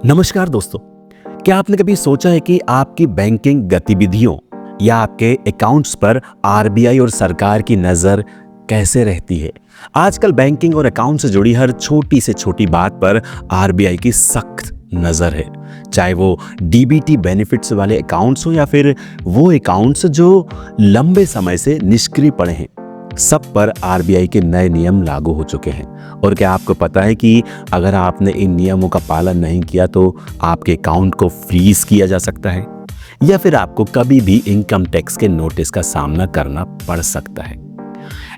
नमस्कार दोस्तों। क्या आपने कभी सोचा है कि आपकी बैंकिंग गतिविधियों या आपके अकाउंट्स पर आरबीआई और सरकार की नज़र कैसे रहती है? आजकल बैंकिंग और अकाउंट से जुड़ी हर छोटी से छोटी बात पर आरबीआई की सख्त नज़र है। चाहे वो डीबीटी बेनिफिट्स वाले अकाउंट्स हो या फिर वो अकाउंट्स जो लंबे समय से निष्क्रिय पड़े हैं, सब पर आरबीआई के नए नियम लागू हो चुके हैं। और क्या आपको पता है कि अगर आपने इन नियमों का पालन नहीं किया तो आपके अकाउंट को फ्रीज किया जा सकता है या फिर आपको कभी भी इनकम टैक्स के नोटिस का सामना करना पड़ सकता है।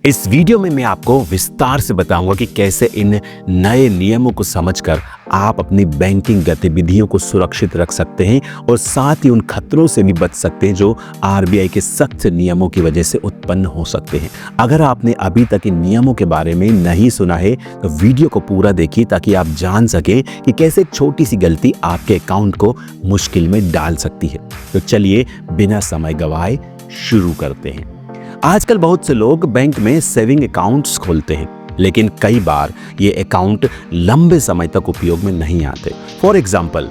इस वीडियो में मैं आपको विस्तार से बताऊंगा कि कैसे इन नए नियमों को समझकर आप अपनी बैंकिंग गतिविधियों को सुरक्षित रख सकते हैं और साथ ही उन खतरों से भी बच सकते हैं जो आरबीआई के सख्त नियमों की वजह से उत्पन्न हो सकते हैं। अगर आपने अभी तक इन नियमों के बारे में नहीं सुना है तो वीडियो को पूरा देखिए ताकि आप जान सकें कि कैसे एक छोटी सी गलती आपके अकाउंट को मुश्किल में डाल सकती है। तो चलिए बिना समय गवाए शुरू करते हैं। आजकल बहुत से लोग बैंक में सेविंग अकाउंट्स खोलते हैं, लेकिन कई बार ये अकाउंट लंबे समय तक उपयोग में नहीं आते। फॉर एग्जाम्पल,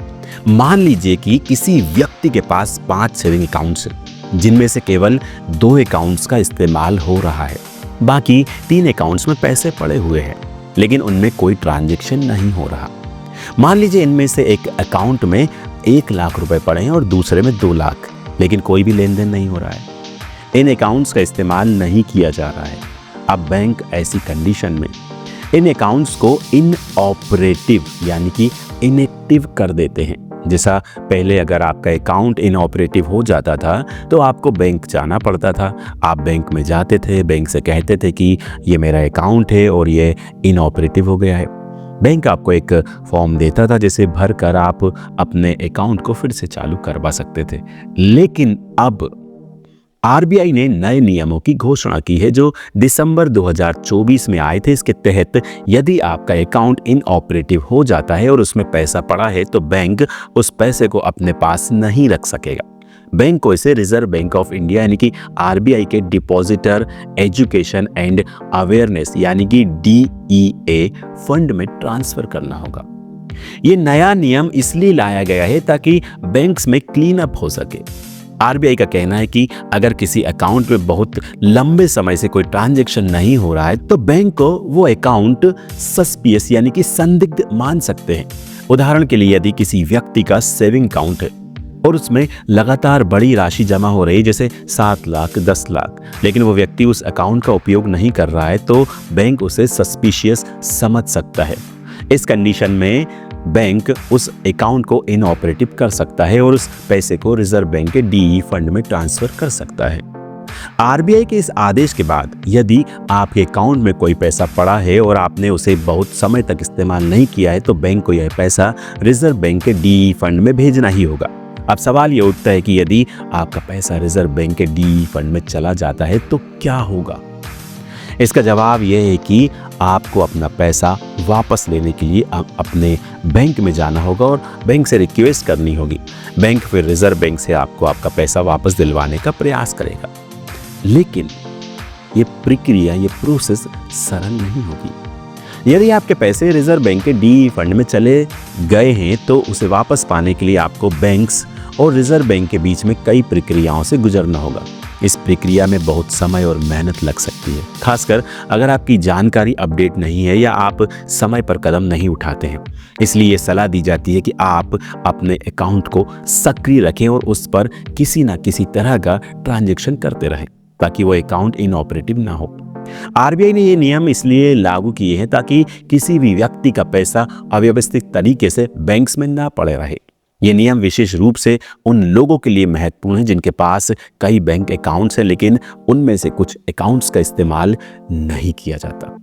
मान लीजिए कि किसी व्यक्ति के पास 5 सेविंग अकाउंट्स हैं, जिनमें से केवल 2 अकाउंट्स का इस्तेमाल हो रहा है। बाकी 3 अकाउंट्स में पैसे पड़े हुए हैं, लेकिन उनमें कोई ट्रांजैक्शन नहीं हो रहा। मान लीजिए इनमें से एक अकाउंट में 1 लाख रुपए पड़े हैं और दूसरे में 2 लाख, लेकिन कोई भी लेन देन नहीं हो रहा है। इन अकाउंट्स का इस्तेमाल नहीं किया जा रहा है। अब बैंक ऐसी कंडीशन में इन अकाउंट्स को इनऑपरेटिव यानी कि इनएक्टिव कर देते हैं। जैसा पहले अगर आपका अकाउंट इनऑपरेटिव हो जाता था तो आपको बैंक जाना पड़ता था। आप बैंक में जाते थे, बैंक से कहते थे कि ये मेरा अकाउंट है और ये इनऑपरेटिव हो गया है। बैंक आपको एक फॉर्म देता था जिसे भरकर आप अपने अकाउंट को फिर से चालू करवा सकते थे। लेकिन अब आरबीआई ने नए नियमों की घोषणा की है जो दिसंबर 2024 में आए थे। इसके तहत यदि आपका अकाउंट इनऑपरेटिव हो जाता है और उसमें पैसा पड़ा है तो बैंक उस पैसे को अपने पास नहीं रख सकेगा। बैंक को इसे रिजर्व बैंक ऑफ इंडिया यानी कि आरबीआई के डिपॉजिटर एजुकेशन एंड अवेयरनेस यानी कि डीईए फंड में ट्रांसफर करना होगा। ये नया नियम इसलिए लाया गया है ताकि बैंक्स में क्लीन अप हो सके। आरबीआई का कहना है कि अगर किसी अकाउंट में बहुत लंबे समय से कोई ट्रांजैक्शन नहीं हो रहा है तो बैंक को वो अकाउंट सस्पियस यानी कि संदिग्ध मान सकते हैं। उदाहरण के लिए यदि किसी व्यक्ति का सेविंग अकाउंट है और उसमें लगातार बड़ी राशि जमा हो रही है, जैसे 7 लाख 10 लाख, लेकिन वो व्यक्ति उस अकाउंट का उपयोग नहीं कर रहा है तो बैंक उसे सस्पिशियस समझ सकता है। इस कंडीशन में बैंक उस अकाउंट को इनऑपरेटिव कर सकता है और उस पैसे को रिजर्व बैंक के डीई फंड में ट्रांसफर कर सकता है। आरबीआई के इस आदेश के बाद यदि आपके अकाउंट में कोई पैसा पड़ा है और आपने उसे बहुत समय तक इस्तेमाल नहीं किया है तो बैंक को यह पैसा रिजर्व बैंक के डीई फंड में भेजना ही होगा। अब सवाल ये उठता है कि यदि आपका पैसा रिजर्व बैंक के डीई फंड में चला जाता है तो क्या होगा? इसका जवाब यह है कि आपको अपना पैसा वापस लेने के लिए अपने बैंक में जाना होगा और बैंक से रिक्वेस्ट करनी होगी। बैंक फिर रिजर्व बैंक से आपको आपका पैसा वापस दिलवाने का प्रयास करेगा, लेकिन ये प्रक्रिया, ये प्रोसेस सरल नहीं होगी। यदि आपके पैसे रिजर्व बैंक के डीई फंड में चले गए हैं तो उसे वापस पाने के लिए आपको बैंक्स और रिजर्व बैंक के बीच में कई प्रक्रियाओं से गुजरना होगा। इस प्रक्रिया में बहुत समय और मेहनत लग सकती है, खासकर अगर आपकी जानकारी अपडेट नहीं है या आप समय पर कदम नहीं उठाते हैं। इसलिए ये सलाह दी जाती है कि आप अपने अकाउंट को सक्रिय रखें और उस पर किसी ना किसी तरह का ट्रांजैक्शन करते रहें ताकि वो अकाउंट इनऑपरेटिव ना हो। आरबीआई ने ये नियम इसलिए लागू किए हैं ताकि किसी भी व्यक्ति का पैसा अव्यवस्थित तरीके से बैंक्स में ना पड़े रहे। ये नियम विशेष रूप से उन लोगों के लिए महत्वपूर्ण है जिनके पास कई बैंक अकाउंट्स हैं लेकिन उनमें से कुछ अकाउंट्स का इस्तेमाल नहीं किया जाता।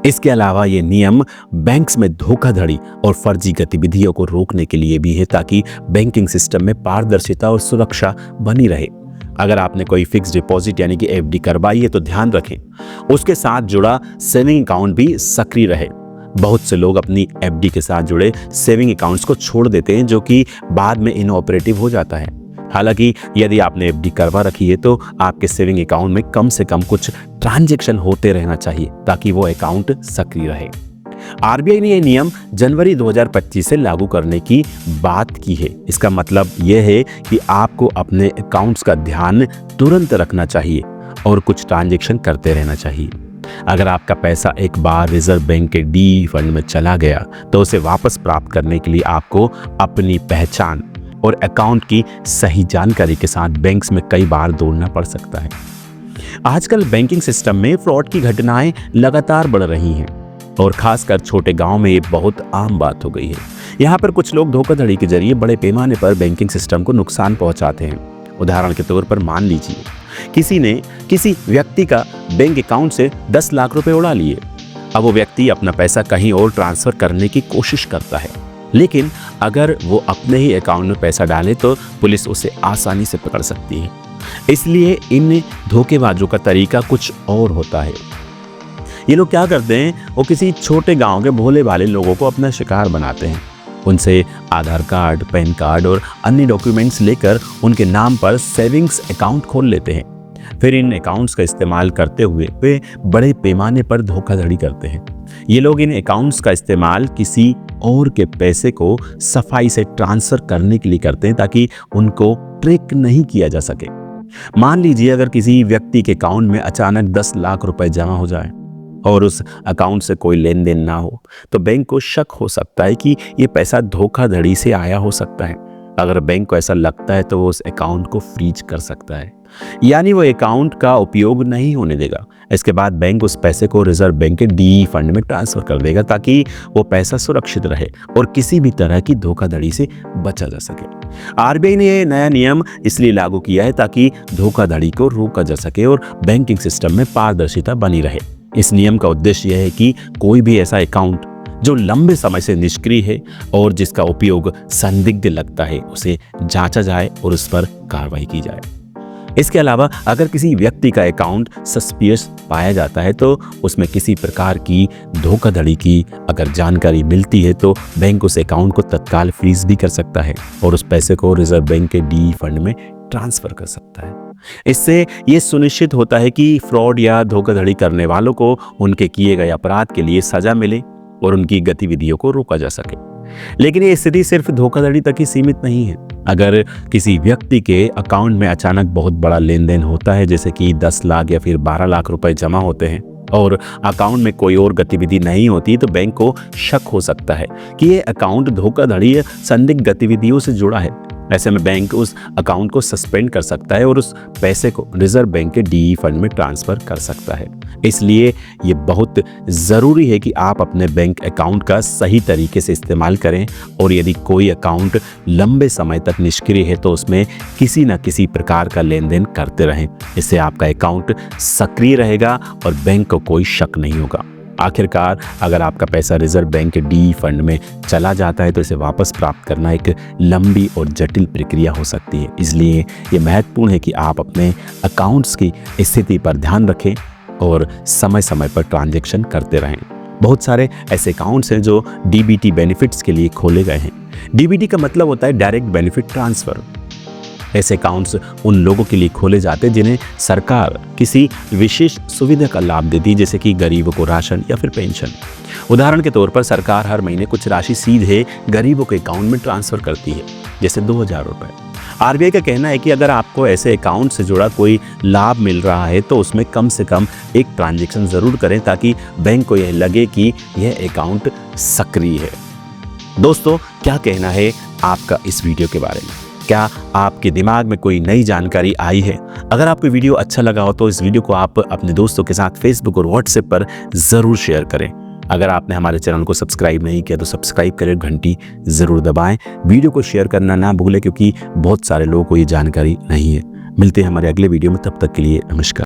इसके अलावा ये नियम बैंक्स में धोखाधड़ी और फर्जी गतिविधियों को रोकने के लिए भी है ताकि बैंकिंग सिस्टम में पारदर्शिता और सुरक्षा बनी रहे। अगर आपने कोई फिक्स डिपॉजिट यानी कि एफडी करवाई है तो ध्यान रखें उसके साथ जुड़ा सेविंग अकाउंट भी सक्रिय रहे। बहुत से लोग अपनी एफडी के साथ जुड़े सेविंग अकाउंट्स को छोड़ देते हैं जो कि बाद में इनऑपरेटिव हो जाता है। हालांकि यदि आपने एफडी करवा रखी है तो आपके सेविंग अकाउंट में कम से कम कुछ ट्रांजैक्शन होते रहना चाहिए ताकि वो अकाउंट सक्रिय रहे। आरबीआई ने यह नियम जनवरी 2025 से लागू करने की बात की है। इसका मतलब यह है कि आपको अपने अकाउंट्स का ध्यान तुरंत रखना चाहिए और कुछ ट्रांजैक्शन करते रहना चाहिए। अगर आपका पैसा एक बार रिजर्व बैंक के डी फंड में चला गया तो उसे वापस प्राप्त करने के लिए आपको अपनी पहचान और अकाउंट की सही जानकारी के साथ बैंक्स में कई बार दौड़ना पड़ सकता है। आजकल बैंकिंग सिस्टम में फ्रॉड की घटनाएं लगातार बढ़ रही हैं और खासकर छोटे गांव में ये बहुत आम बात हो गई है। यहाँ पर कुछ लोग धोखाधड़ी के जरिए बड़े पैमाने पर बैंकिंग सिस्टम को नुकसान पहुंचाते हैं। उदाहरण के तौर पर मान लीजिए किसी ने किसी व्यक्ति का बैंक अकाउंट से 10 लाख रुपए उड़ा लिए। अब वो व्यक्ति अपना पैसा कहीं और ट्रांसफर करने की कोशिश करता है, लेकिन अगर वो अपने ही अकाउंट में पैसा डाले तो पुलिस उसे आसानी से पकड़ सकती है। इसलिए इन धोखेबाजों का तरीका कुछ और होता है। ये लोग क्या करते हैं, वो किसी छोटे गांव के भोले भाले लोगों को अपना शिकार बनाते हैं। उनसे आधार कार्ड, पैन कार्ड और अन्य डॉक्यूमेंट्स लेकर उनके नाम पर सेविंग्स अकाउंट खोल लेते हैं। फिर इन अकाउंट्स का इस्तेमाल करते हुए वे बड़े पैमाने पर धोखाधड़ी करते हैं। ये लोग इन अकाउंट्स का इस्तेमाल किसी और के पैसे को सफाई से ट्रांसफर करने के लिए करते हैं ताकि उनको ट्रैक नहीं किया जा सके। मान लीजिए अगर किसी व्यक्ति के अकाउंट में अचानक 10 लाख रुपए जमा हो जाए और उस अकाउंट से कोई लेन देन ना हो तो बैंक को शक हो सकता है कि ये पैसा धोखाधड़ी से आया हो सकता है। अगर बैंक को ऐसा लगता है तो वो उस अकाउंट को फ्रीज कर सकता है, यानी वो अकाउंट का उपयोग नहीं होने देगा। इसके बाद बैंक उस पैसे को रिजर्व बैंक के डी फंड में ट्रांसफर कर देगा ताकि वो पैसा सुरक्षित रहे और किसी भी तरह की धोखाधड़ी से बचा जा सके। आरबीआई ने यह नया नियम इसलिए लागू किया है ताकि धोखाधड़ी को रोका जा सके और बैंकिंग सिस्टम में पारदर्शिता बनी रहे। इस नियम का उद्देश्य यह है कि कोई भी ऐसा अकाउंट जो लंबे समय से निष्क्रिय है और जिसका उपयोग संदिग्ध लगता है उसे जांचा जाए और उस पर कार्रवाई की जाए। इसके अलावा अगर किसी व्यक्ति का अकाउंट सस्पिशियस पाया जाता है तो उसमें किसी प्रकार की धोखाधड़ी की अगर जानकारी मिलती है तो बैंक उस अकाउंट को तत्काल फ्रीज भी कर सकता है और उस पैसे को रिजर्व बैंक के डी फंड में ट्रांसफर कर सकता है। इससे ये सुनिश्चित होता है कि फ्रॉड या धोखाधड़ी करने वालों को उनके किए गए अपराध के लिए सजा मिले और उनकी गतिविधियों को रोका जा सके। लेकिन ये स्थिति सिर्फ धोखाधड़ी तक ही सीमित नहीं है। अगर किसी व्यक्ति के अकाउंट में अचानक बहुत बड़ा लेन देन होता है, जैसे कि 10 लाख या फिर 12 लाख रुपए जमा होते हैं और अकाउंट में कोई और गतिविधि नहीं होती, तो बैंक को शक हो सकता है कि ये अकाउंट धोखाधड़ी या संदिग्ध गतिविधियों से जुड़ा है। ऐसे में बैंक उस अकाउंट को सस्पेंड कर सकता है और उस पैसे को रिजर्व बैंक के डी फंड में ट्रांसफर कर सकता है। इसलिए ये बहुत ज़रूरी है कि आप अपने बैंक अकाउंट का सही तरीके से इस्तेमाल करें और यदि कोई अकाउंट लंबे समय तक निष्क्रिय है तो उसमें किसी न किसी प्रकार का लेन देन करते रहें। इससे आपका अकाउंट सक्रिय रहेगा और बैंक को कोई शक नहीं होगा। आखिरकार अगर आपका पैसा रिजर्व बैंक के डी फंड में चला जाता है तो इसे वापस प्राप्त करना एक लंबी और जटिल प्रक्रिया हो सकती है। इसलिए ये महत्वपूर्ण है कि आप अपने अकाउंट्स की स्थिति पर ध्यान रखें और समय समय पर ट्रांजैक्शन करते रहें। बहुत सारे ऐसे अकाउंट्स हैं जो डीबीटी बेनिफिट्स के लिए खोले गए हैं। डीबीटी का मतलब होता है डायरेक्ट बेनिफिट ट्रांसफ़र। ऐसे अकाउंट्स उन लोगों के लिए खोले जाते हैं जिन्हें सरकार किसी विशेष सुविधा का लाभ देती है, जैसे कि गरीबों को राशन या फिर पेंशन। उदाहरण के तौर पर सरकार हर महीने कुछ राशि सीधे गरीबों के अकाउंट में ट्रांसफ़र करती है, जैसे 2000 रुपये। आरबीआई का कहना है कि अगर आपको ऐसे अकाउंट से जुड़ा कोई लाभ मिल रहा है तो उसमें कम से कम एक ट्रांजैक्शन ज़रूर करें ताकि बैंक को यह लगे कि यह अकाउंट सक्रिय है। दोस्तों, क्या कहना है आपका इस वीडियो के बारे में? क्या आपके दिमाग में कोई नई जानकारी आई है? अगर आपको वीडियो अच्छा लगा हो तो इस वीडियो को आप अपने दोस्तों के साथ फेसबुक और व्हाट्सएप पर ज़रूर शेयर करें। अगर आपने हमारे चैनल को सब्सक्राइब नहीं किया तो सब्सक्राइब करें, घंटी ज़रूर दबाएं। वीडियो को शेयर करना ना भूलें क्योंकि बहुत सारे लोगों को ये जानकारी नहीं है। मिलते हैं हमारे अगले वीडियो में, तब तक के लिए नमस्कार।